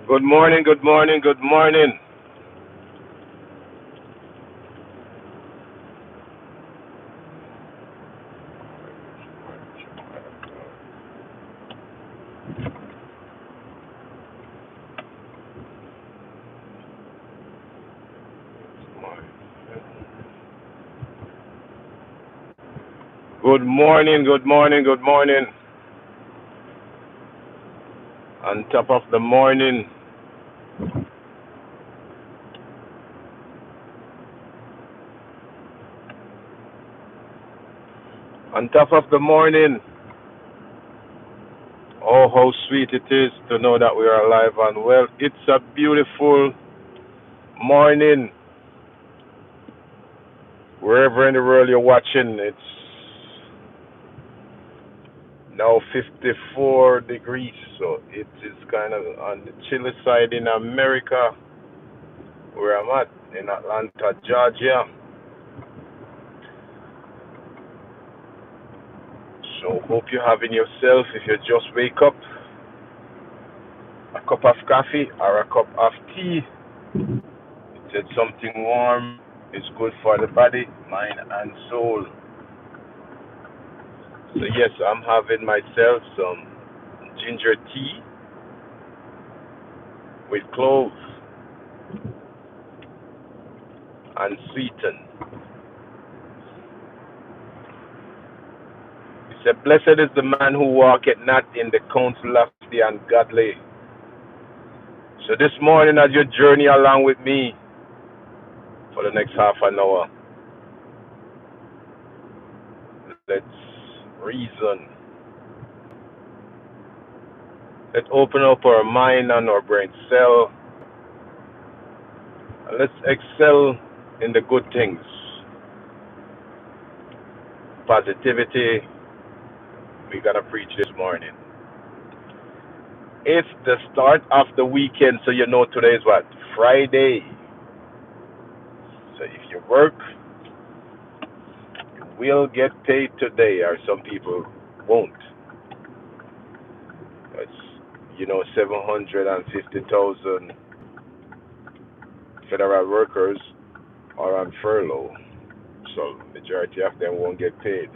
Good morning, good morning, good morning. Good morning, good morning, good morning. On top of the morning, on top of the morning. Oh, how sweet it is to know that we are alive and well. It's a beautiful morning wherever in the world you're watching. It's now 54 degrees, so it is kind of on the chilly side in America, where I'm at, in Atlanta, Georgia. So hope you're having yourself, if you just wake up, a cup of coffee or a cup of tea. It said something warm is good for the body, mind, and soul. So yes, I'm having myself some ginger tea with cloves and sweeten. He said, "Blessed is the man who walketh not in the counsel of the ungodly." So this morning, as you journey along with me for the next half an hour, let's reason. Let's open up our mind and our brain cell. And let's excel in the good things. Positivity, we're going to preach this morning. It's the start of the weekend, so you know today is what? Friday. So if you work, you will get paid today, or some people won't. It's, 750,000 federal workers are on furlough, so majority of them won't get paid.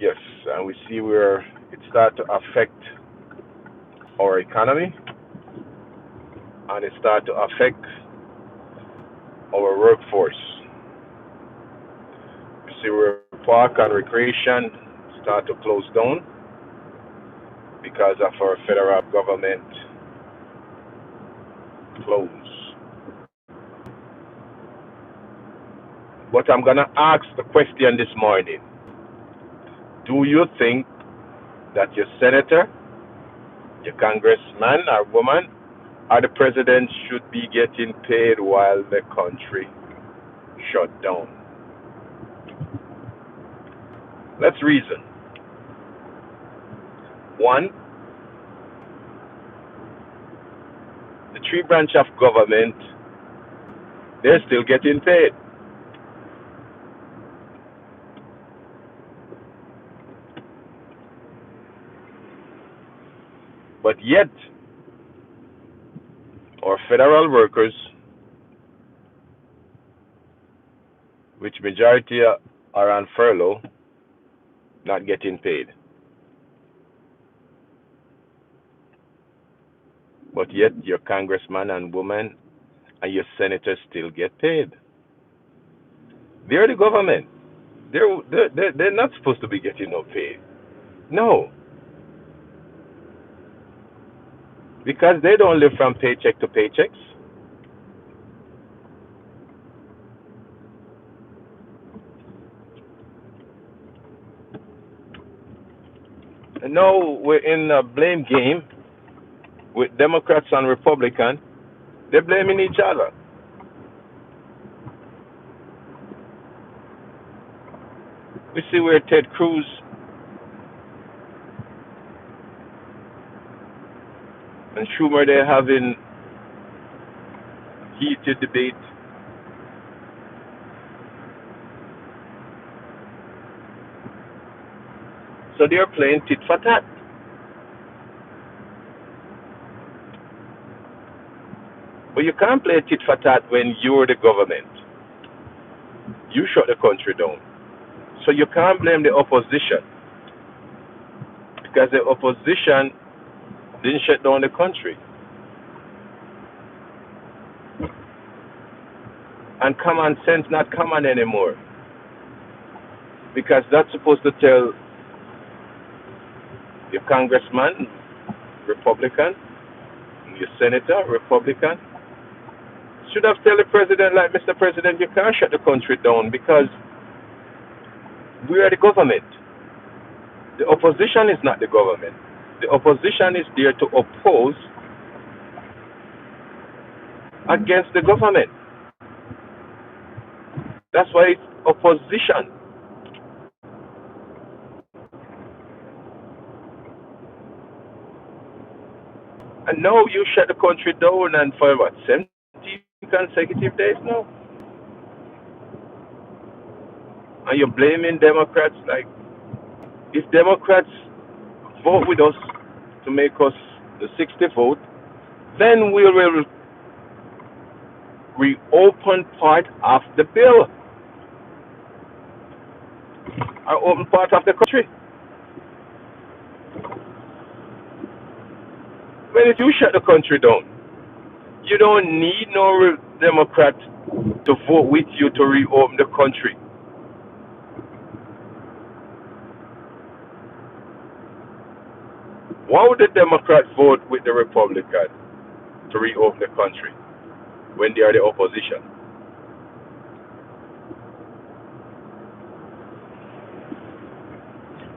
Yes, and we see where it start to affect our economy, and it start to affect our workforce. We see where park and recreation start to close down because of our federal government close. But I'm gonna ask the question this morning. Do you think that your senator, your congressman or woman, or the president should be getting paid while the country shut down? Let's reason. One, the three branch of government, they're still getting paid. But yet, our federal workers, which majority are on furlough, not getting paid. But yet, your congressman and woman and your senators still get paid. They're the government. They're not supposed to be getting no pay. No, because they don't live from paycheck to paychecks. And now we're in a blame game with Democrats and Republicans. They're blaming each other. We see where Ted Cruz and Schumer, they're having heated debate. So they're playing tit for tat. But you can't play tit for tat when you're the government. You shut the country down. So you can't blame the opposition because the opposition didn't shut down the country. And common sense not common anymore. Because that's supposed to tell your congressman, Republican, your senator, Republican, should have tell the president, like, Mr. President, you can't shut the country down because we are the government. The opposition is not the government. The opposition is there to oppose against the government. That's why it's opposition. And now you shut the country down and for what, 17 consecutive days now? And you're blaming Democrats. Like, if Democrats vote with us to make us the 60th vote, then we will reopen part of the bill. Or open part of the country. When if you shut the country down, you don't need no Democrat to vote with you to reopen the country. Why would the Democrat vote with the Republican to reopen the country when they are the opposition?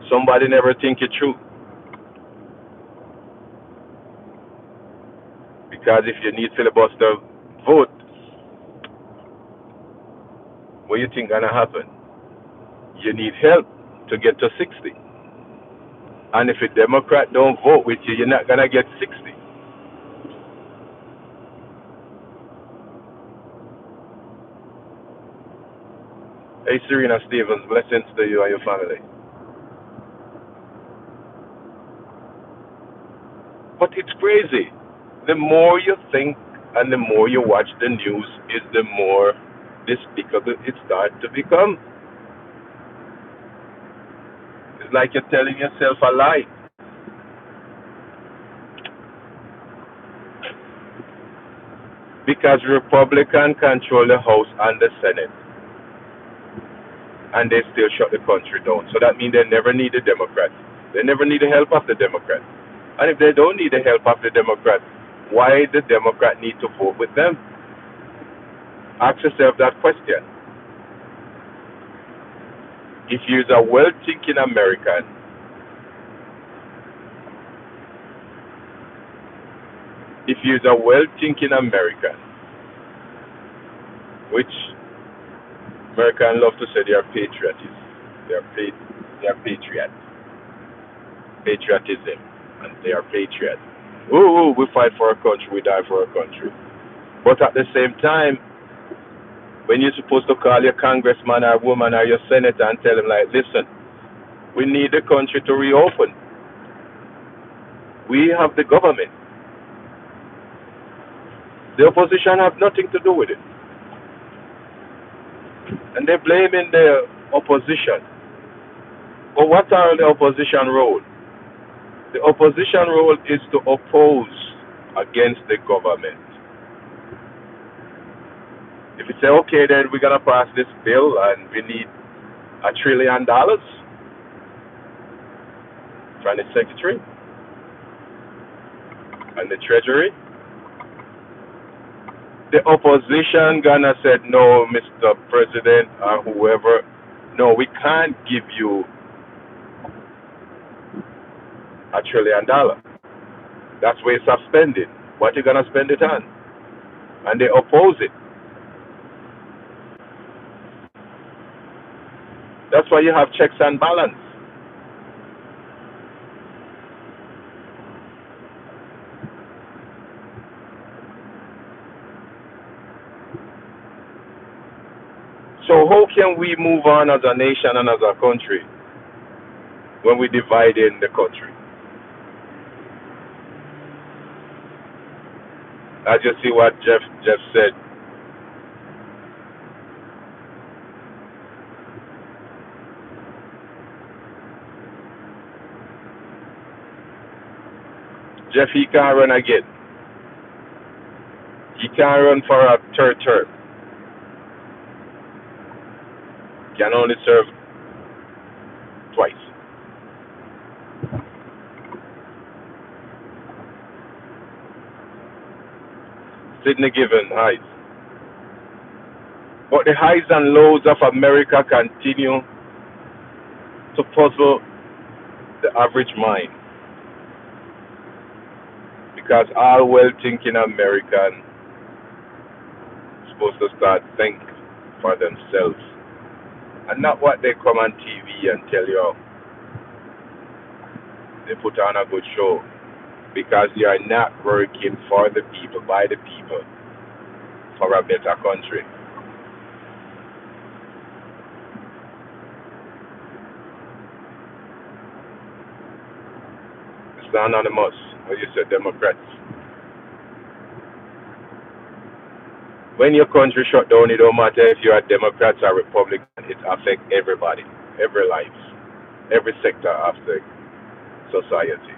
Somebody never think it through. Because if you need filibuster vote, what do you think gonna happen? You need help to get to 60. And if a Democrat don't vote with you, you're not gonna get 60. Hey, Serena Stevens, blessings to you and your family. But it's crazy. The more you think and the more you watch the news, is the more despicable it starts to become. It's like you're telling yourself a lie. Because Republicans control the House and the Senate. And they still shut the country down. So that means they never need the Democrats. They never need the help of the Democrats. And if they don't need the help of the Democrats, why the Democrat need to vote with them? Ask yourself that question. If you're a well-thinking American, which Americans love to say they are patriots, they are patriots, patriotism, and they are patriots. Ooh, we fight for our country, we die for our country. But at the same time, when you're supposed to call your congressman or woman or your senator and tell them, like, listen, we need the country to reopen. We have the government. The opposition have nothing to do with it. And they're blaming the opposition. But what are the opposition role? The opposition role is to oppose against the government. If you say, okay, then we're going to pass this bill and we need $1 trillion from the secretary and the treasury, the opposition gonna said, no, Mr. President or whoever, no, we can't give you $1 trillion. That's where it's suspended. What you gonna spend it on? And they oppose it. That's why you have checks and balance. So how can we move on as a nation and as a country when we divide in the country? I just see what Jeff said. Jeff, he can't run again. He can't run for a third term. Can only serve twice. Sidney Given highs. But the highs and lows of America continue to puzzle the average mind because all well-thinking Americans are supposed to start think for themselves and not what they come on TV and tell you they put on a good show because they are not working for the people, by the people, for a better country. It's anonymous, when you say Democrats. When your country shut down, it don't matter if you're a Democrat or Republican, it affects everybody, every life, every sector of the society.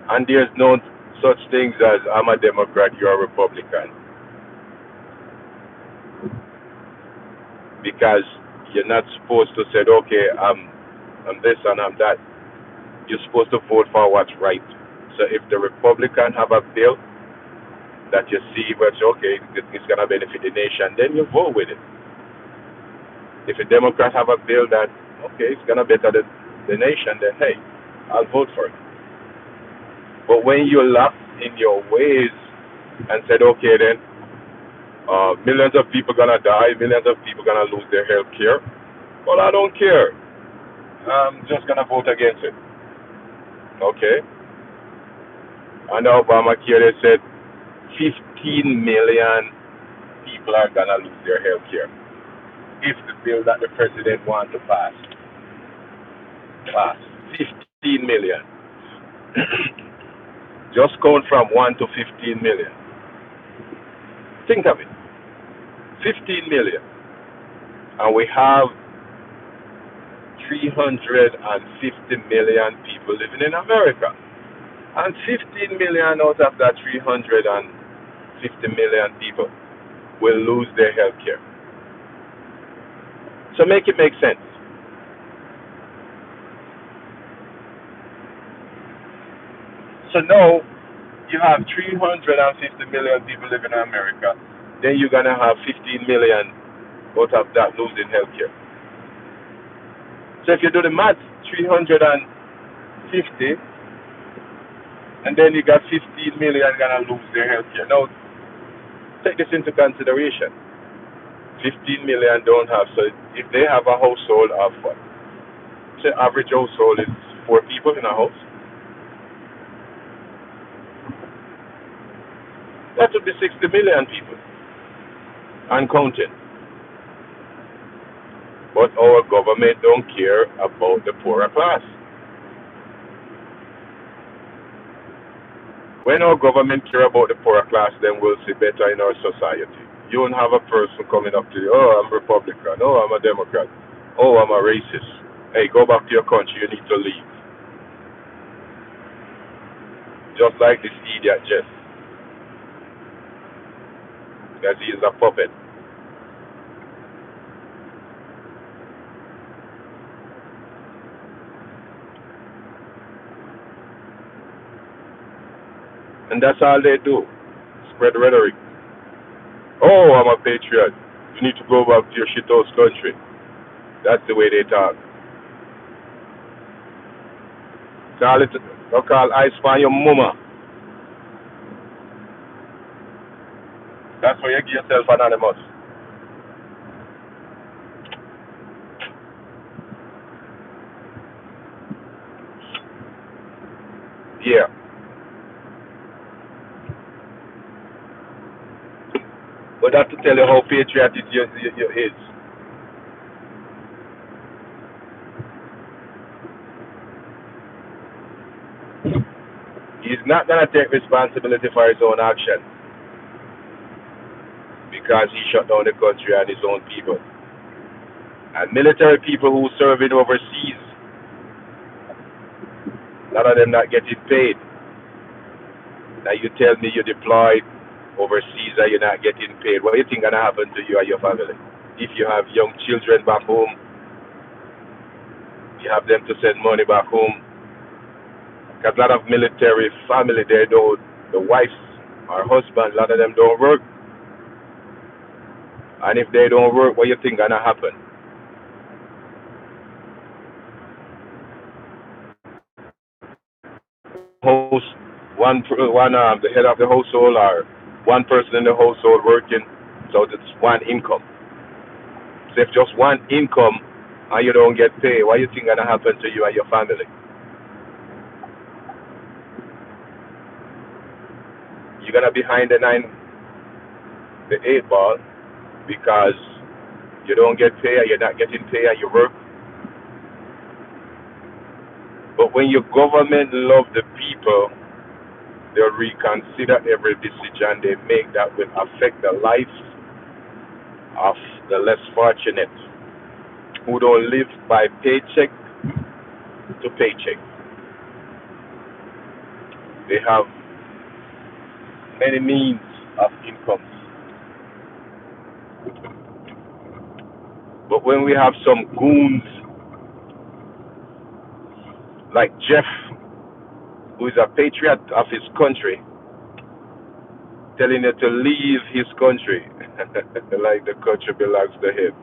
And there's no such things as I'm a Democrat, you're a Republican. Because you're not supposed to say, okay, I'm this and I'm that. You're supposed to vote for what's right. So if the Republican have a bill that you see what's okay, it's gonna benefit the nation, then you vote with it. If a Democrat have a bill that okay, it's gonna better the nation, then hey, I'll vote for it. But when you're locked in your ways and said, okay, then millions of people gonna die, millions of people gonna lose their health care. Well, I don't care. I'm just gonna vote against it. Okay. And Obamacare, they said 15 million people are gonna lose their health care if the bill that the president wants to pass. 15 million. Just count from 1 to 15 million. Think of it. 15 million. And we have 350 million people living in America. And 15 million out of that 350 million people will lose their health care. So make it make sense. So now you have 350 million people living in America. Then you're going to have 15 million out of that losing health care. So if you do the math, 350, and then you got 15 million going to lose their health care. Now, take this into consideration. 15 million don't have, so if they have a household of what? Say average household is 4 people in a house. That would be 60 million people and counting. But our government don't care about the poorer class. When our government care about the poorer class, then we'll see better in our society. You won't have a person coming up to you, oh, I'm a Republican, oh, I'm a Democrat, oh, I'm a racist. Hey, go back to your country, you need to leave. Just like this idiot Jeff. Because he is a puppet. And that's all they do. Spread rhetoric. Oh, I'm a patriot. You need to go back to your shithouse country. That's the way they talk. Call ice for your mama. That's why you give yourself anonymous. Yeah. But that to tell you how patriotic you is. He's not going to take responsibility for his own action because he shut down the country and his own people. And military people who serve in overseas, a lot of them not getting paid. Now you tell me you deployed overseas and you're not getting paid. What do you think gonna happen to you and your family? If you have young children back home, you have them to send money back home. Because a lot of military family, they don't, the wives or husband, a lot of them don't work. And if they don't work, what do you think gonna happen? Host the head of the household or one person in the household working, so it's one income. So if just one income and you don't get paid, what do you think gonna happen to you and your family? You're gonna be behind the eight ball because you don't get paid and you're not getting paid and you work. But when your government love the people, they'll reconsider every decision they make that will affect the lives of the less fortunate who don't live by paycheck to paycheck. They have many means of incomes. But when we have some goons like Jeff, who is a patriot of his country, telling you to leave his country, like the country belongs to him.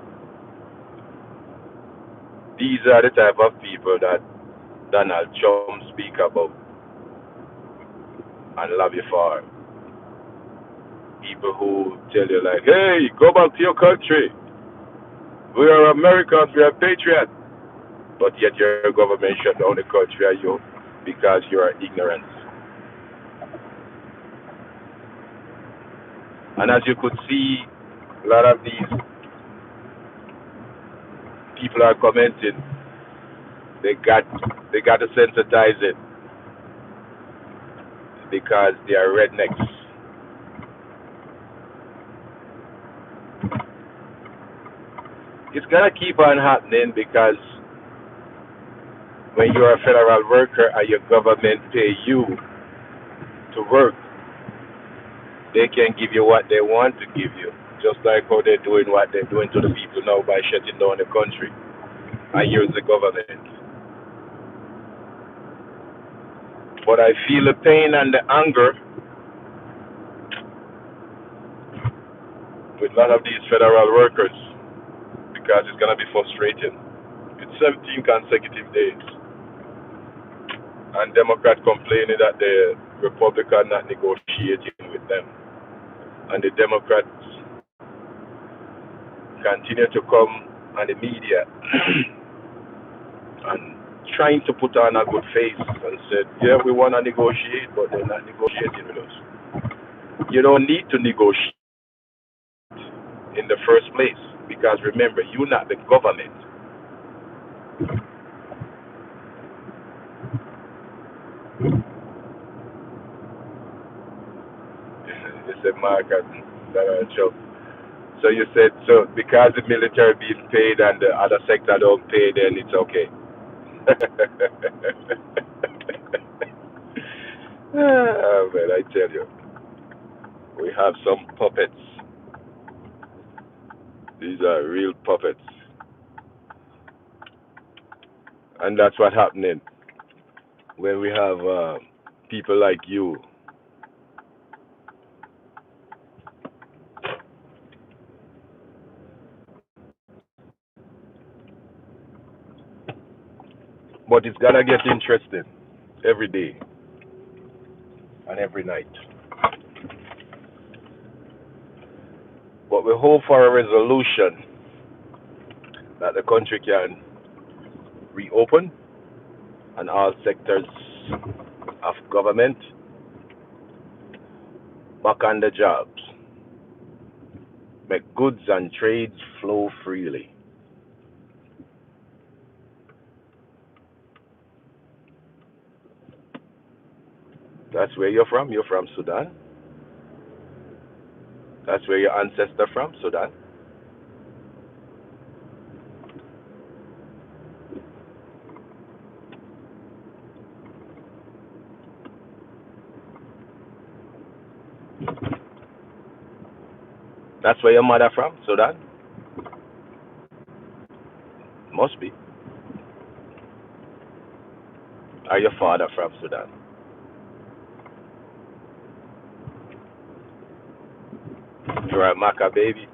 These are the type of people that Donald Trump speak about and love you for. People who tell you like, hey, go back to your country. We are Americans, we are patriots. But yet your government shut down the country and you because you are ignorant. And as you could see, a lot of these people are commenting. They got to sensitize it because they are rednecks. It's gonna keep on happening because when you're a federal worker and your government pay you to work, they can give you what they want to give you. Just like how they're doing what they're doing to the people now by shutting down the country and use the government. But I feel the pain and the anger with a lot of these federal workers because it's going to be frustrating. It's 17 consecutive days. And Democrats complaining that the Republicans not negotiating with them. And the Democrats continue to come on the media and trying to put on a good face and said, yeah, we want to negotiate, but they're not negotiating with us. You don't need to negotiate in the first place because remember, you're not the government. You said, Mark and Donald Trump. So you said, so because the military being paid and the other sector don't pay, then it's okay. Man, I tell you, we have some puppets. These are real puppets. And that's what's happening when we have people like you. But it's gonna get interesting every day and every night. But we hope for a resolution that the country can reopen and all sectors of government back on the jobs. Make goods and trades flow freely. That's where you're from? You're from Sudan? That's where your ancestor from? Sudan? That's where your mother from? Sudan? Must be. Are your father from Sudan? You're a Maka baby.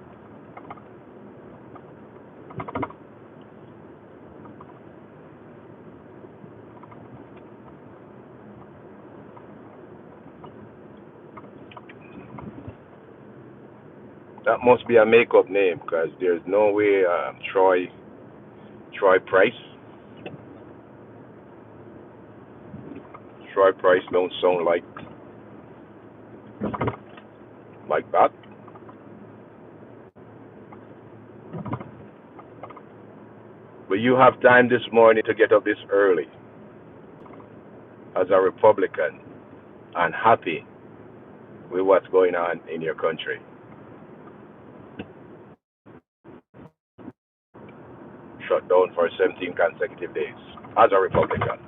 That must be a make-up name because there's no way Troy Price. Troy Price don't sound like that. But you have time this morning to get up this early as a Republican and happy with what's going on in your country. Shut down for 17 consecutive days as a Republican.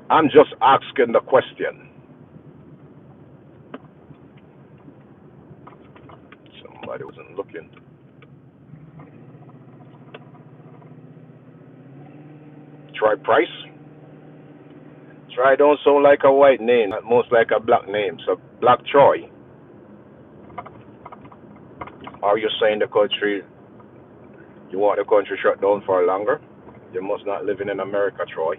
I'm just asking the question. Somebody wasn't looking. Troy Price? Troy don't sound like a white name, most like a black name. So Black Troy. Are you saying the country, you want the country shut down for longer? You must not living in America, Troy.